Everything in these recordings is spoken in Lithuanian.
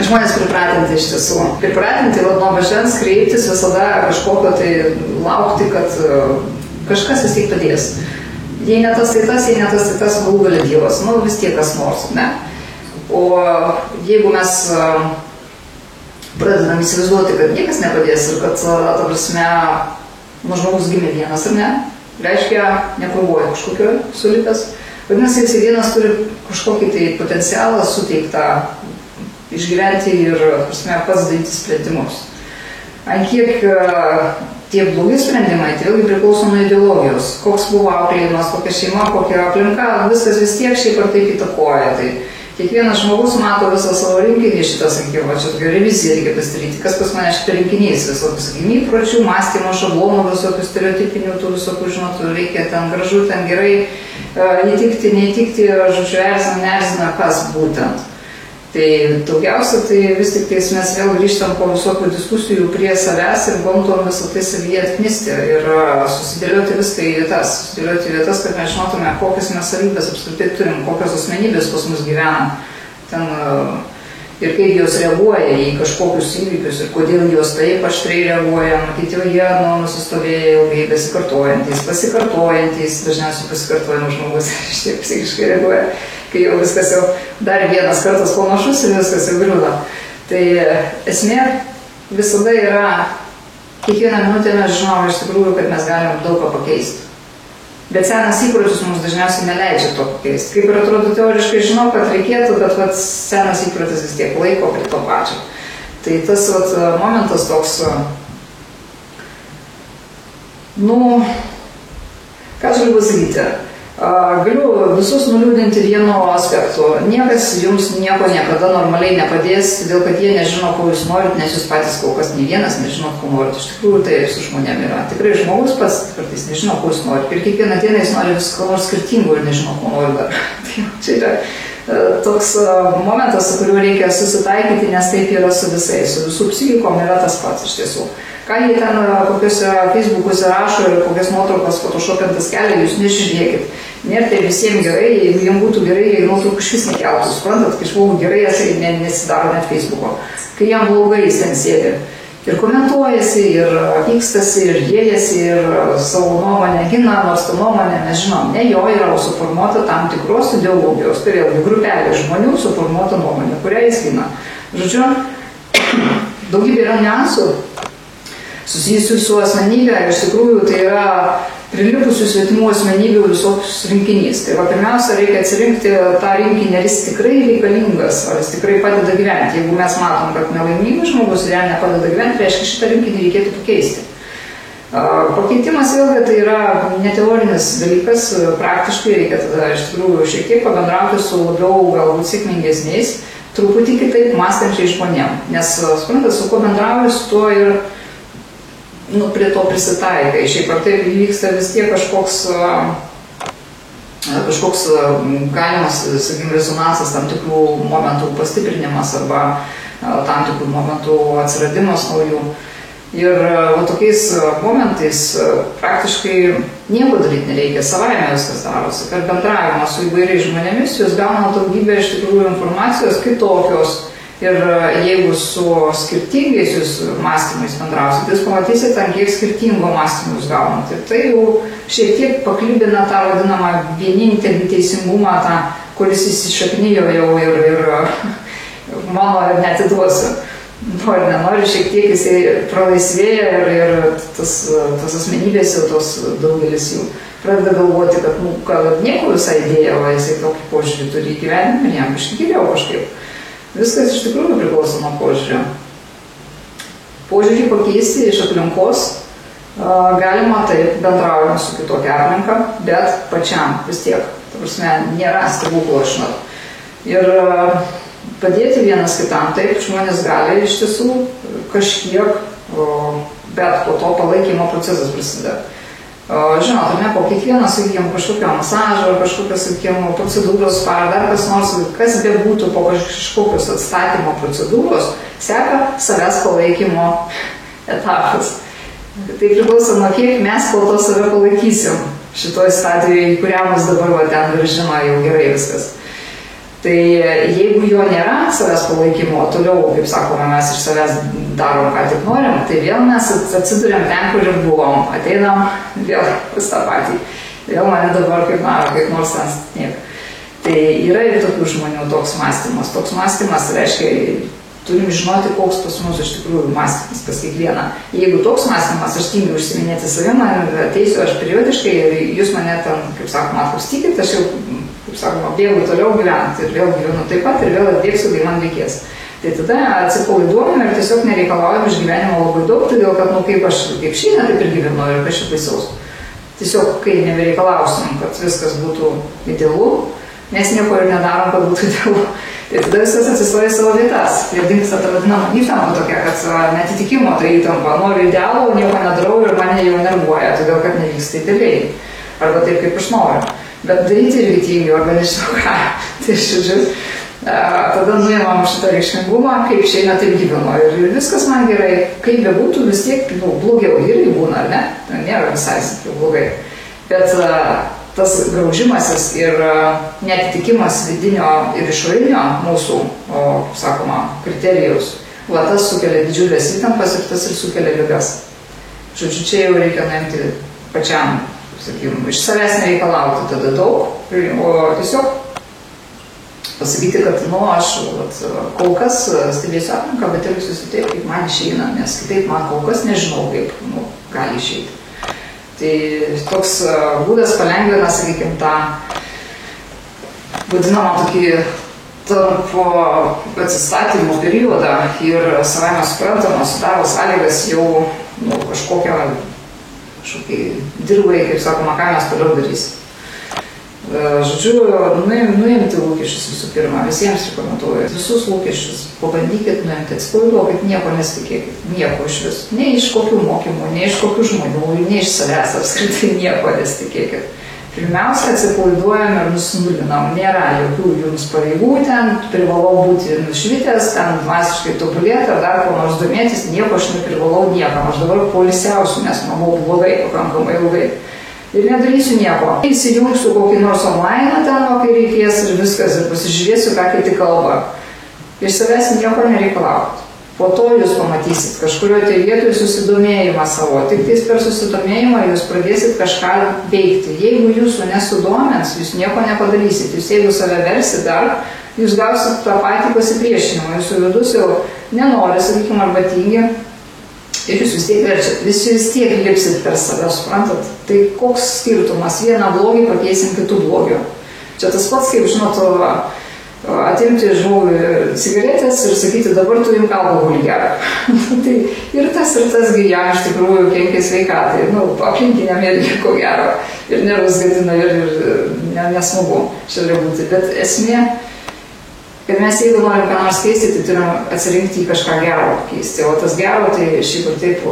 Žmonės pripratinti iš tiesų. Pripratinti nuo mažens kreiptis visada kažkokio tai laukti, kad kažkas vis tiek padės. Jei ne tas, tai tas, jei ne tas, tai tas, galų gali Dievas. Nu, vis tiek kas nors, ne? O jeigu mes pradedam įsivaizduoti, kad niekas nepadės ir kad, ta prasme, žmogus gimė vienas, ar ne? Reiškia, nekovoja kažkokio sulipęs. Vadinasi, jis vienas turi kažkokį tai potencialą suteiktą išgyventi ir, prasme, pats daryti sprendimus. Ant kiek tie blogi sprendimai, tai vėlgi priklauso nuo ideologijos. Koks buvo auklėjimas, kokia šeima, kokia aplinka, viskas vis tiek šiaip ar taip įtakoja. Tai kiekvienas žmogus mato visą savo rinkinį šitą, sakykime, čia tokia revizija reikia pasidaryti, kas pas mane šitą rinkiniais, visokių, sakykime, įpročių, mąstymo, šablonų, visokių stereotipinių, tų visokių, žinot, reikia ten gražu, ten gerai, įtikti, neįtikti, žodžiu, erzina, neerzina, kas būtent. Tai daugiausia, tai vis tik tais mes vėl grįžtam po visokių diskusijų prie savęs ir bandom visą tai savyje atknisti ir susidėlioti viską į vietas, kad mes žinotume, kokias mes savybės apskritai turim, kokios asmenybės pas mus gyvena ten ir kaip jos reaguoja į kažkokius įvykius ir kodėl jos taip aštriai reaguoja, matyt jau jie nusistovėję ilgai pasikartojantys, dažniausiai pasikartojimo žmogus šiek psichiškai reaguoja. Kai jau viskas jau dar vienas kartas panašus ir viskas jau griūna. Tai esmė visada yra, kiekvieną minutę mes žinome iš tikrųjų, kad mes galim daug ką pakeisti. Bet senas įprotis mums dažniausiai neleidžia to pakeisti. Kaip ir atrodo teoriškai žinau, kad reikėtų, bet senas įprotis vis tiek laiko prie to pačio. Tai tas momentas toks, ką aš galiu pasakyti? Galiu visus nuliūdinti vienu aspektu. Niekas jums nieko niekada normaliai nepadės, todėl kad jie nežino, ko jūs norit, nes jūs patys kol kas nei vienas nežinot, ko norit. Iš tikrųjų, tai su žmonėm yra. Tikrai žmogus pats kartais nežino, ko jūs norit. Ir kiekvieną dieną jis nori visko nors skirtingų ir nežino, ko nori dar. Tai čia yra toks momentas, su kuriuo reikia susitaikyti, nes taip yra su visais. Su visų psichikom yra tas pats iš tiesų. Ką jie ten kokiuose Facebookuose rašo ir kokias nuotraukas photoshopintas kelia, jūs nežiūrėkit. Nėra tai visiems gerai, jeigu jiems būtų gerai, jei nuotraukų išvis nekeltų, suprantat, kai žmogų gerai jisai nesidaro net Facebooko. Kai jam blogai jis ten sėdi ir komentuojasi, ir pykstasi, ir jėjasi, ir savo nuomonę gina, nors ta nuomonė, mes žinom, ne jo yra suformuota tam tikros ideologijos, tai vėlgi grupelė žmonių suformuota nuomonė, kurią jis gina. Žodžiu, daugybė yra niuansų susijusių su asmenybė, iš tikrųjų tai yra prilipusių svetimų asmenybių visokius rinkinys. Tai pirmiausia, reikia atsirinkti tą rinkinį, ar jis tikrai reikalingas, ar jis tikrai padeda gyventi. Jeigu mes matom, kad nelaimingas žmogus ir jam nepadeda gyventi, reiškia šitą rinkinį reikėtų pakeisti. Pakeitimas vėlgi tai yra neteorinis dalykas, praktiškai reikia tada iš tikrųjų šiek tiek pabendrauti su labiau galbūt sėkmingesniais, truputį kitaip mąstančiai žmonėm. Nes, suprantat, su kuo bendrauju, su tuo ir prie to prisitaikai. Šiaip ar taip vyksta vis tiek kažkoks galimas, sakykime, rezonansas, tam tikrų momentų pastiprinimas arba tam tikrų momentų atsiradimas naujų. Ir tokiais momentais praktiškai nieko daryti nereikia, savaime viskas darosi. Per bendravimą su įvairiais žmonėmis jūs gauna daugybę iš tikrųjų informacijos kitokios. Ir jeigu su skirtingais jūs mąstymais bendrausit, jūs pamatysit, ant kiek skirtingo mąstymų jūs gaunat. Ir tai jau šiek tiek paklibina tą vadinamą vienintelį teisingumą, tą, kuris įsišaknijo jau ir mano ir netiduosiu. Nori, nenori, šiek tiek jisai pralaisvėja ir tas asmenybės jau tos daugelis jų pradeda galvoti, kad nieko visai idėja, o jisai tokį požiūrį turi įgyvendinti, jam išgiliau kažkaip. Viskas iš tikrųjų priklauso nuo požiūrio. Požiūrį pakeisti iš aplinkos galima taip bendraujant su kitokia aplinka, bet pačiam vis tiek, ta prasme, nėra stebuklo, žinot. Ir padėti vienas kitam, taip, žmonės gali iš tiesų kažkiek, bet po to palaikymo procesas prasideda. Žinot, ar ne, po kiekvieną, sakykime, kažkokio masažo, kažkokios, sakykime, procedūros, ar dar kas bebūtų po kažkokios atstatymo procedūros, seka savęs palaikymo etapas. Tai priklauso nuo kiek mes po to save palaikysim šitoj stadijoje, į kurią mus dabar ten grąžino jau gerai viskas. Tai jeigu jo nėra savęs palaikymo, toliau, kaip sakoma, mes iš savęs darom, ką tik norim, tai vėl mes atsiduriam ten, kur ir buvom, ateinam vėl pas tą patį. Vėl mane dabar kaip nors ten statinėk. Tai yra ir tokių žmonių toks mąstymas. Toks mąstymas reiškia, turim žinoti, koks pas mus iš tikrųjų mąstymas pas kiekvieną. Jeigu toks mąstymas, aš tingiu užsiminėti savimą, ateisiu aš periodiškai ir jūs mane ten, kaip sakoma, atpustykit, aš jau, kaip sakoma, bėgu toliau gyventi ir vėl gyvenu taip pat ir vėl atbėgsiu, kai man reikės. Tai tada atsipalaiduojame ir tiesiog nereikalaujame iš gyvenimo labai daug, todėl kad, kaip aš kaip šiandien, taip ir gyvenu ir kas čia baisaus. Tiesiog, kai nebereikalausim, kad viskas būtų idealu, mes nieko ir nedarom, kad būtų idealu. Tai tada viskas atsistoja į savo vietas. Ir dingsta ta vadinama įtampa tokia, kad netitikimo ta įtampa. Noriu idealo, nieko nedarau ir mane jau nervuoja, todėl kad nevyksta idealiai. Arba taip, kaip aš noriu. Bet daryti irgi tingiu, arba nežinau ką. Tai žodžiu, tada nuėmam šitą reikšmingumą, kaip šiandien taip gyvenu. Ir viskas man gerai, kaip bebūtų, vis tiek blogiau irgi būna, ar ne? Nėra visai blogai. Bet tas graužimasis ir netitikimas vidinio ir išorinio mūsų, kaip sakoma, kriterijaus, tas sukelia didžiulės įtampas ir tas ir sukelia ligas. Žodžiu, čia jau reikia nuimti pačiam, sakykim, iš savęs nereikalauti tada daug, o tiesiog pasakyti, kad, aš kol kas stebėsiu aplinką, bet elgsiuosi taip, kaip man išeina, nes kitaip man kol kas nežinau, kaip gali išeiti. Tai toks būdas palengvina, sakykim, tą vadinamą tokį tarp atsistatymo periodą ir savaime suprantama sudaro sąlygas jau kažkokiai dirbai, kaip sakoma, ką mes toliau darysim. Žodžiu, nuimti lūkesčius visų pirma, visiems rekomenduoju. Visus lūkesčius pabandykit nuimti, atsipalaiduokit, nieko nesitikėkit, nieko iš vis. Ne iš kokių mokymų, ne iš kokių žmonių, ne iš savęs apskritai nieko nesitikėkit. Pirmiausia, atsipalaiduojam ir nusinulinam. Nėra jokių jums pareigų ten, privalau būti nušvitęs, ten dvasiškai tobulėti ar dar ko nors domėtis, nieko aš neprivalau niekam. Aš dabar poilsiausiu, nes man buvo blogai, pakankamai ilgai. Ir nedarysiu nieko. Įsijungsiu kokį nors online ten, kai reikės ir viskas, ir pasižiūrėsiu, ką kiti kalba. Iš savęs nieko nereikalaukit. Po to jūs pamatysit kažkurioje tai vietoje susidomėjimą savo. Tik tais per susidomėjimą jūs pradėsit kažką veikti. Jeigu jūsų nesudomins, jūs nieko nepadarysit. Jūs jeigu save versit dar, jūs gausit tą patį pasipriešinimą. Jūsų vidus jau nenori, sakykim, arba tingi. Ir jūs vis tiek verčiat, vis tiek lipsit per save, suprantat? Tai koks skirtumas, vieną blogį pakeisim kitų blogių. Čia tas pats, kaip žinot, atimti žmogui cigaretės ir sakyti, dabar tu imk alkoholį gerą. Tai ir tas jam iš tikrųjų kenkia sveikatai, aplinkiniam irgi ko gero. Ir nervus gadina ir nesmagu šalia būti. Bet esmė, kad mes jeigu norim ką nors keisti, tai turim atsirinkti į kažką gero keisti. O tas gero, tai šiaip ir taip,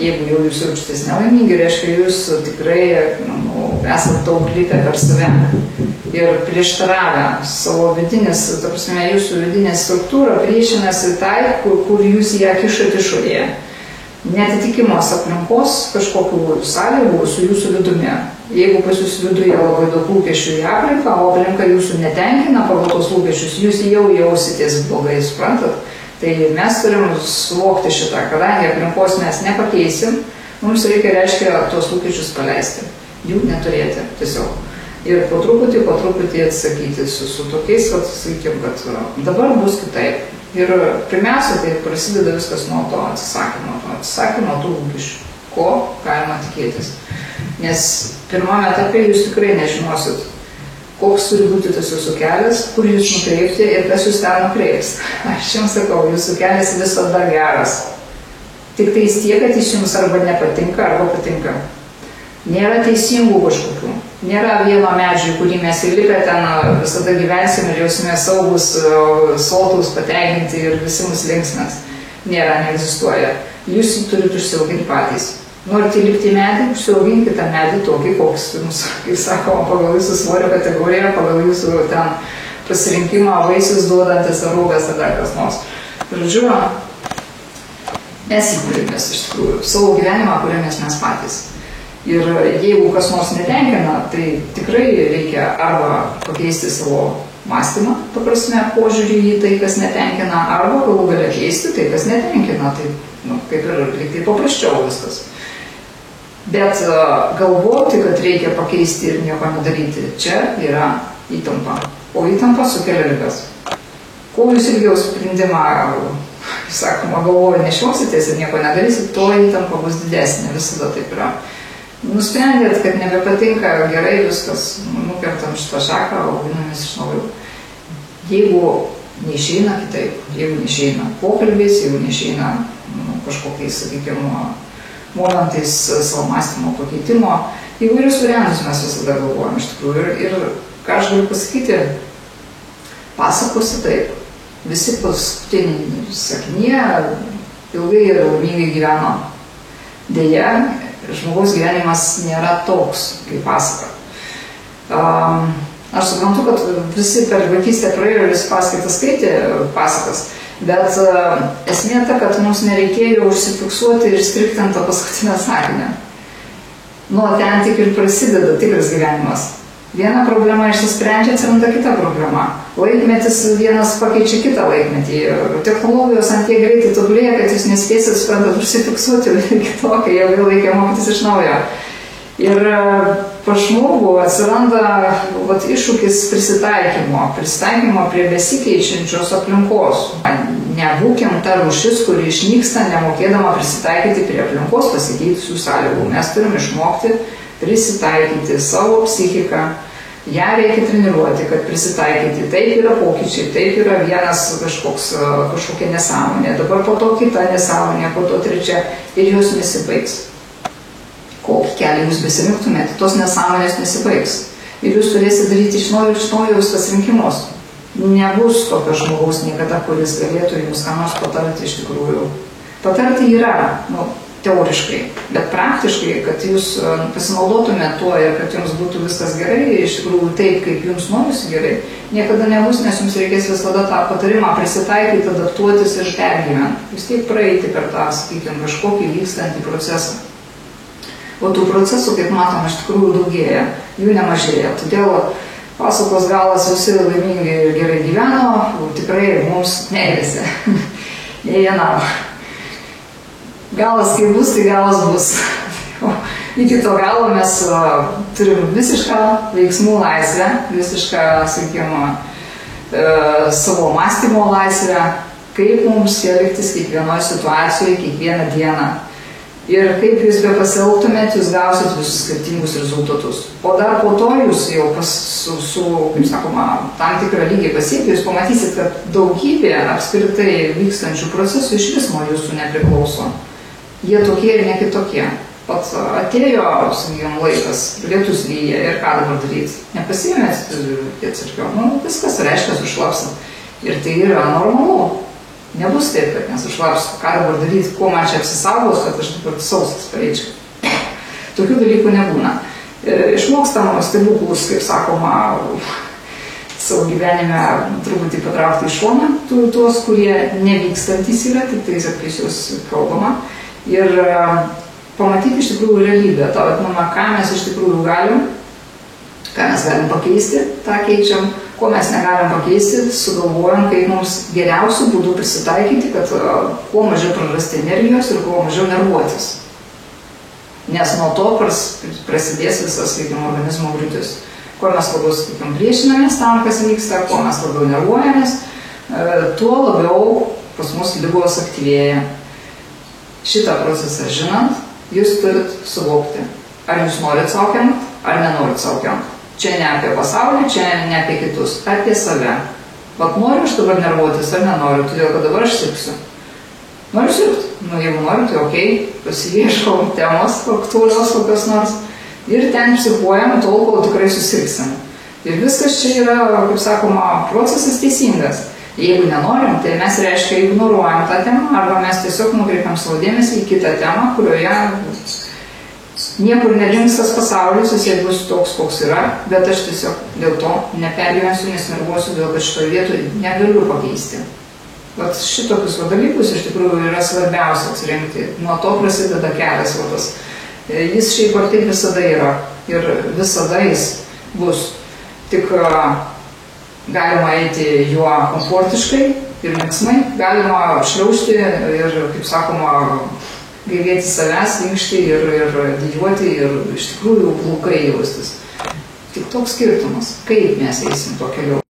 jeigu jau jūs jaučiatės nelaimingi, reiškia, jūs tikrai esate daug lipę per save. Ir prieštaravę savo vidinis, ta prasme, jūsų vidinė struktūra priešinasi tai, kur jūs ją kišat išorėje. Netitikimas aplinkos kažkokių sąlygų su jūsų vidumi. Jeigu pas jūs viduje labai daug lūkesčių į aplinką, o aplinka jūsų netenkina pagal tos lūkesčius, jūs jau jausitės blogai, suprantat? Tai mes turim suvokti šitą, kadangi aplinkos mes nepakeisim, mums reikia, reiškia, tuos lūkesčius paleisti, jų neturėti tiesiog. Ir po truputį atsakyti su tokiais, kad sakykim, kad dabar bus kitaip. Ir pirmiausia, tai prasideda viskas nuo to atsisakymo tų lūkesčių, ko galima tikėtis. Nes pirmame etape jūs tikrai nežinosit, koks turi būti tas jūsų kelias, kur jūs nukreipti ir kas jūs ten nukreips. Aš jums sakau, jūsų kelias visada geras. Tik tai tiek, kad jis jums arba nepatinka, arba patinka. Nėra teisingų kažkokių. Nėra vieno medžio, kurį mes įlipę ten visada gyvensim ir jausime saugus, sotus, patenkinti ir visi mus linksmės. Nėra, neegzistuoja. Jūs jį turite užsiauginti patys. Norite įlipti į medį, užsiauginkite tą medį tokį, koks jums, kaip sakoma, pagal jūsų svorio kategoriją, pagal jūsų ten pasirinkimą, vaisius duodantis ar rūgas ar dar kas nors. Žodžiu, mes įkūrėmės iš tikrųjų savo gyvenimą, kuriamės mes patys. Ir jeigu kas nors netenkina, tai tikrai reikia arba pakeisti savo mąstymą, ta prasme, požiūrį į tai, kas netenkina, arba galų galia keisti tai, kas netenkina, tai kaip ir lyg tai paprasčiau viskas. Bet galvoti, kad reikia pakeisti ir nieko nedaryti, čia yra įtampa. O įtampa sukelia ligas. Kol jūs ilgiau sprendimą, sakoma, galvoju, nešiositės ir nieko nedarysit, to įtampa bus didesnė, visada taip yra. Nusprendėt, kad nebepatinka, gerai viskas, nukertam šitą šaką, auginamės iš naujo. Jeigu neišeina kitaip, jeigu neišeina pokalbės, jeigu neišeina kažkokiais, sakykime, momentais savo mąstymo pakeitimo, įvairius variantus mes visada galvojame iš tikrųjų. Ir ką aš galiu pasakyti, pasakosiu taip. Visi paskutiniai sakinyje ilgai ir laimingai gyveno. Deja, žmogaus gyvenimas nėra toks, kaip pasaka. Aš suprantu, kad visi per vaikystę praėjo ir visi paskaitas skaitė pasakas, bet esmė ta, kad mums nereikėjo užsifiksuoti ir strikti ant tą paskutinę sakinę. Nuo ten tik ir prasideda tikras gyvenimas. Viena problema išsisprendžia, atsiranda kita problema. Laikmetis vienas pakeičia kitą laikmetį. Technologijos ant tiek greitai tobulėja, kad jūs nespėsit, suprantat, užsifiksuoti kitokią, jau vėl reikia mokytis iš naujo. Ir pas žmogų atsiranda iššūkis prisitaikymo prie besikeičiančios aplinkos. Nebūkim ta rūšis, kuri išnyksta, nemokėdama prisitaikyti prie aplinkos pasikeitusių sąlygų. Mes turime išmokti prisitaikyti savo psichiką. Ją reikia treniruoti, kad prisitaikyti. Taip yra pokyčiai, taip yra vienas kažkokia nesąmonė, dabar po to kita nesąmonė, po to trečia ir jos nesibaigs. Kokį kelią jūs besirinktumėte, tos nesąmonės nesibaigs. Ir jūs turėsite daryti iš naujo jūs pasirinkimus. Nebus tokio žmogaus niekada, kuris galėtų jums ką nors patarti iš tikrųjų. Patarti yra, teoriškai, bet praktiškai, kad jūs pasinaudotumėte tuo ir kad jums būtų viskas gerai, iš tikrųjų taip, kaip jums norisi gerai, niekada nebus, nes jums reikės visada tą patarimą prisitaikyti, adaptuotis ir pergyventi. Vis tiek praeiti per tą, sakykime, kažkokį vykstantį procesą. O tų procesų, kaip matom, iš tikrųjų daugėja, jų nemažėja. Todėl pasakos galas visi laimingai ir gerai gyveno, tikrai mums neėlėsi. Ne vienam. Galas kaip bus, tai galas bus. Iki to galo mes turim visišką veiksmų laisvę, visišką, sakykime, savo mąstymo laisvę, kaip mums elgtis kiekvienoje situacijoje, kiekvieną dieną. Ir kaip jūs be pasielgtumėt, jūs gausit visus skirtingus rezultatus. O dar po to jūs jau kaip sakoma, tam tikrą lygį pasiekę, jūs pamatysit, kad daugybė apskritai vykstančių procesų iš vis nuo jūsų nepriklauso. Jie tokie ir ne kitokie. Pat atėjo, sakykime, laikas, lietus lyja ir ką dabar daryti? Nepasiėmėt atsargiau. Viskas reiškia sušlapsit. Ir tai yra normalu. Nebus taip, kad nesušlapsiu, ką dabar daryti, kuo man čia apsisaugos, kad aš dabar sausas pareičiau. Tokių dalykų nebūna. Išmokstam stebuklus, kaip sakoma, savo gyvenime truputį patraukti į šoną, tuos, kurie nevykstantys yra, tik tais apie juos kalbama. Ir pamatyti iš tikrųjų realybę, tą vadinamą, ką mes iš tikrųjų galim, ką mes galim pakeisti, tą keičiam, ko mes negalim pakeisti, sugalvojam, kaip mums geriausių būdų prisitaikyti, kad kuo mažiau prarasti energijos ir kuo mažiau nervuotis. Nes nuo to prasidės visas, sakykime, organizmo griūtis. Kuo mes labiau, sakykime, priešinamės tam, kas vyksta, kuo mes labiau nervuojamės, tuo labiau pas mus ligos aktyvėja. Šitą procesą žinant, jūs turit suvokti, ar jūs norit savo kenkt, ar nenorit savo kenkt. Čia ne apie pasaulį, čia ne apie kitus, apie save. Vat noriu aš dabar nervuotis, ar nenoriu, todėl kad dabar aš sirgsiu. Noriu sirgti. Jeigu noriu, tai okei, pasiieškau temos aktualios kokios nors ir ten psichuojam tol, kol tikrai susirgsim. Ir viskas čia yra, kaip sakoma, procesas teisingas. Jeigu nenorim, tai mes reiškia ignoruojam tą temą, arba mes tiesiog nukreipiam savo dėmesį į kitą temą, kurioje niekur nedings tas pasaulis, jis bus toks, koks yra, bet aš tiesiog dėl to nepergyvensiu, nes nervuosiu, dėl kad šitoje vietoje negaliu pakeisti. Vat šitokius dalykus iš tikrųjų yra svarbiausia atsirinkti. Nuo to prasideda kelias vadas. Jis šiaip ar taip visada yra ir visada jis bus. Tik galima eiti juo komfortiškai ir linksmai, galima šliaužti ir, kaip sakoma, gailėti savęs, inkšti ir dejuoti ir iš tikrųjų blogai jaustis. Tik toks skirtumas, kaip mes eisim tuo keliu.